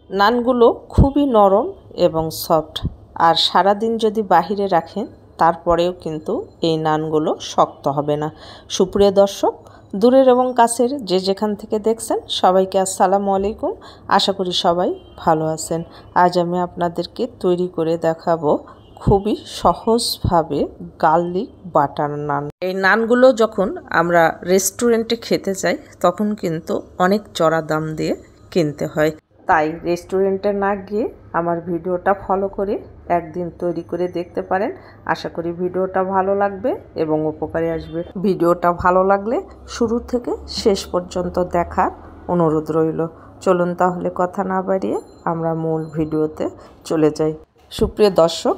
নানগুলো খুবই নরম এবং সফট, আর সারাদিন যদি বাহিরে রাখেন তারপরেও কিন্তু এই নানগুলো শক্ত হবে না। সুপ্রিয় দর্শক, দূরের এবং কাছের যে যেখান থেকে দেখছেন সবাইকে আসসালামু আলাইকুম। আশা করি সবাই ভালো আছেন। আজ আমি আপনাদেরকে তৈরি করে দেখাবো খুবই সহজভাবে গার্লিক বাটার নান। এই নানগুলো যখন আমরা রেস্টুরেন্টে খেতে যাই তখন কিন্তু অনেক চড়া দাম দিয়ে কিনতে হয়। তাই রেস্টুরেন্টে না গিয়ে আমার ভিডিওটা ফলো করে একদিন তৈরি করে দেখতে পারেন। আশা করি ভিডিওটা ভালো লাগবে এবং উপকারে আসবে। ভিডিওটা ভালো লাগলে শুরু থেকে শেষ পর্যন্ত দেখার অনুরোধ রইল। চলুন তাহলে কথা না বাড়িয়ে আমরা মূল ভিডিওতে চলে যাই। সুপ্রিয় দর্শক,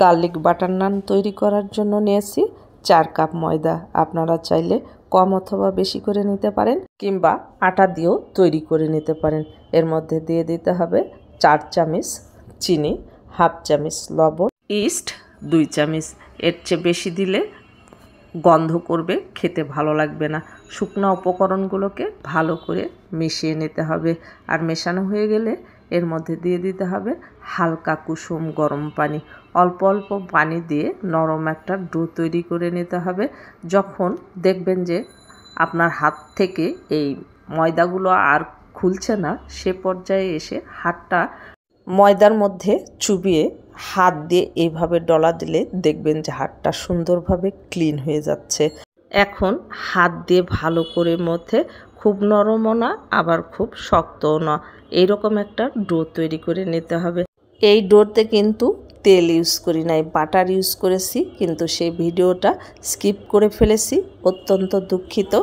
গার্লিক বাটার নান তৈরি করার জন্য নিয়েছি 4 কাপ ময়দা। আপনারা চাইলে কম অথবা বেশি করে নিতে পারেন, কিংবা আটা দিয়েও তৈরি করে নিতে পারেন। এর মধ্যে দিয়ে দিতে হবে 4 চামচ চিনি, হাফ চামচ লবণ, ইস্ট 2 চামচ। এর চেয়ে বেশি দিলে গন্ধ করবে, খেতে ভালো লাগবে না। শুকনো উপকরণগুলোকে ভালো করে মিশিয়ে নিতে হবে। আর মেশানো হয়ে গেলে এর মধ্যে দিয়ে দিতে হবে হালকা কুসুম গরম পানি। অল্প অল্প পানি দিয়ে নরম একটা ডো তৈরি করে নিতে হবে। যখন দেখবেন যে আপনার হাত থেকে এই ময়দাগুলো আর খুলছে না, সে পর্যায়ে এসে হাতটা ময়দার মধ্যে চুবিয়ে হাত দিয়ে এইভাবে ডলা দিলে দেখবেন যে হাতটা সুন্দরভাবে ক্লিন হয়ে যাচ্ছে। এখন হাত দিয়ে ভালো করে মধ্যে খুব নরমও না আবার খুব শক্তও না, এইরকম একটা ডো তৈরি করে নিতে হবে। এই ডোতে কিন্তু তেল ইউজ করি নাই, বাটার ইউজ করেছি, কিন্তু সেই ভিডিওটা স্কিপ করে ফেলেছি, অত্যন্ত দুঃখিত।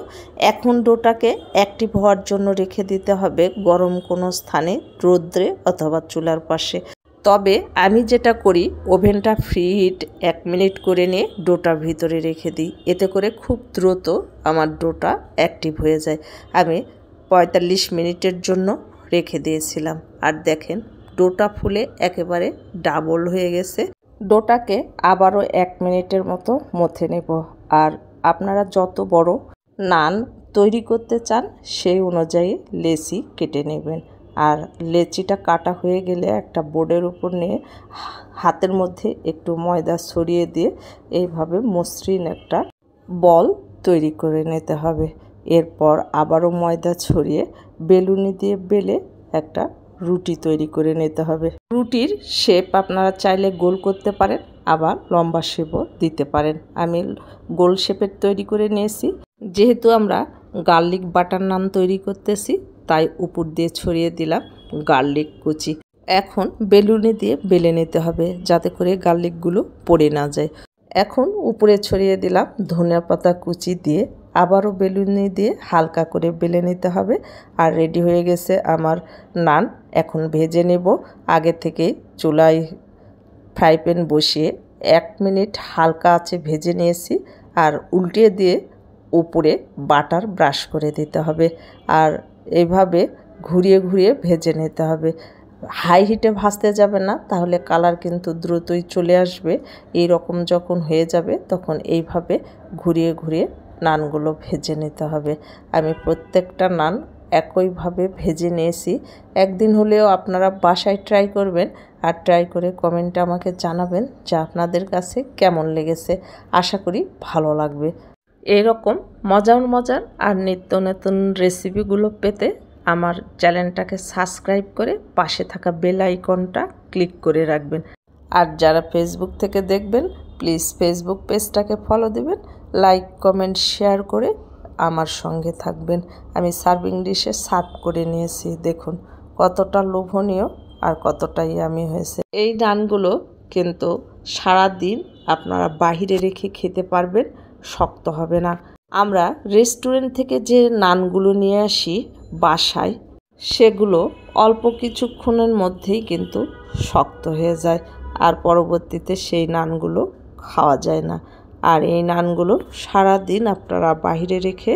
এখন ডোটাকে অ্যাক্টিভ হওয়ার জন্য রেখে দিতে হবে গরম কোনো স্থানে, রৌদ্রে অথবা চুলার পাশে। তবে আমি যেটা করি, ওভেনটা ফ্রি হিট 1 মিনিট করে নিয়ে ডোটার ভিতরে রেখে দিই। এতে করে খুব দ্রুত আমার ডোটা অ্যাক্টিভ হয়ে যায়। আমি 45 মিনিটের জন্য রেখে দিয়েছিলাম, আর দেখেন ডোটা ফুলে একেবারে ডাবল হয়ে গেছে। ডোটাকে আবারও 1 মিনিটের মতো মথে নেব। আর আপনারা যত বড় নান তৈরি করতে চান সেই অনুযায়ী লেচি কেটে নেবেন। আর লেচিটা কাটা হয়ে গেলে একটা বোর্ডের উপর নিয়ে হাতের মধ্যে একটু ময়দা ছড়িয়ে দিয়ে এইভাবে মসৃণ একটা বল তৈরি করে নিতে হবে। এরপর আবারও ময়দা ছড়িয়ে বেলুনি দিয়ে বেলে একটা রুটি তৈরি করে নিতে হবে। রুটির শেপ আপনারা চাইলে গোল করতে পারেন, আবার লম্বা শেপও দিতে পারেন। আমি গোল শেপের তৈরি করে নিয়েছি। যেহেতু আমরা গার্লিক বাটার নান তৈরি করতেছি, তাই উপর দিয়ে ছড়িয়ে দিলাম গার্লিক কুচি। এখন বেলুনি দিয়ে বেলে নিতে হবে যাতে করে গার্লিকগুলো পড়ে না যায়। এখন উপরে ছড়িয়ে দিলাম ধনিয়া পাতা কুচি দিয়ে, আবারও বেলুনি দিয়ে হালকা করে বেলে নিতে হবে। আর রেডি হয়ে গেছে আমার নান। এখন ভেজে নেব। আগে থেকে চুলায় ফ্রাই প্যান বসিয়ে 1 মিনিট হালকা আঁচে ভেজে নিয়েছি। আর উল্টিয়ে দিয়ে উপরে বাটার ব্রাশ করে দিতে হবে। আর এইভাবে ঘুরিয়ে ঘুরিয়ে ভেজে নিতে হবে। হাই হিটে ভাজতে যাবে না, তাহলে কালার কিন্তু দ্রুতই চলে আসবে। এই রকম যখন হয়ে যাবে তখন এইভাবে ঘুরিয়ে ঘুরিয়ে নানগুলো ভেজে নিতে হবে। আমি প্রত্যেকটা নান একইভাবে ভেজে নিয়েছি। একদিন হলেও আপনারা বাসায় ট্রাই করবেন, আর ট্রাই করে কমেন্টে আমাকে জানাবেন যে আপনাদের কাছে কেমন লেগেছে। আশা করি ভালো লাগবে। এরকম মজার মজার আর নিত্য নতুন রেসিপিগুলো পেতে আমার চ্যানেলটাকে সাবস্ক্রাইব করে পাশে থাকা বেল আইকনটা ক্লিক করে রাখবেন। আর যারা ফেসবুক থেকে দেখবেন প্লিজ ফেসবুক পেজটাকে ফলো দিবেন, লাইক কমেন্ট শেয়ার করে আমার সঙ্গে থাকবেন। আমি সার্ভিং ডিশে সার্ভ করে নিয়েছি, দেখুন কতটা লোভনীয় আর কতটা ইয়ামি হয়েছে। এই নানগুলো কিন্তু সারা দিন আপনারা বাহিরে রেখে খেতে পারবেন, শক্ত হবে না। আমরা রেস্টুরেন্ট থেকে যে নানগুলো নিয়ে আসি বাসায়, সেগুলো অল্প কিছুক্ষণের মধ্যেই কিন্তু শক্ত হয়ে যায়, আর পরবর্তীতে সেই নানগুলো খাওয়া যায় না। আর এই নানগুলো সারা দিন আপনারা বাইরে রেখে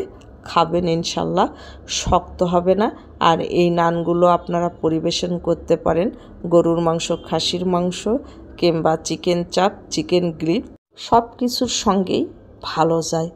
খাবেন, ইনশাল্লাহ শক্ত হবে না। আর এই নানগুলো আপনারা পরিবেশন করতে পারেন গরুর মাংস, খাসির মাংস, কিংবা চিকেন চাপ, চিকেন গ্রিল, সব কিছুর সঙ্গেই ভালো যায়।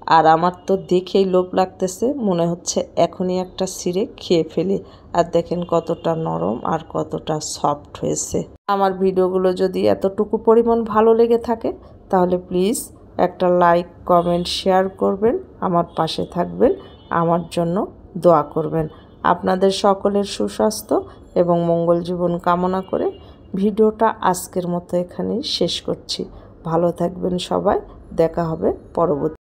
আর আমার তো দেখেই লোভ লাগতেছে, মনে হচ্ছে এখনই একটা ছিঁড়ে খেয়ে ফেলি। আর দেখেন কতটা নরম আর কতটা সফট হয়েছে। আমার ভিডিওগুলো যদি এতটুকু পরিমাণ ভালো লেগে থাকে তাহলে প্লিজ একটা লাইক, কমেন্ট, শেয়ার করবেন, আমার পাশে থাকবেন, আমার জন্য দোয়া করবেন। আপনাদের সকলের সুস্বাস্থ্য এবং মঙ্গল জীবন কামনা করে ভিডিওটা আজকের মতো এখানেই শেষ করছি। ভালো থাকবেন সবাই, দেখা হবে পরবর্তী।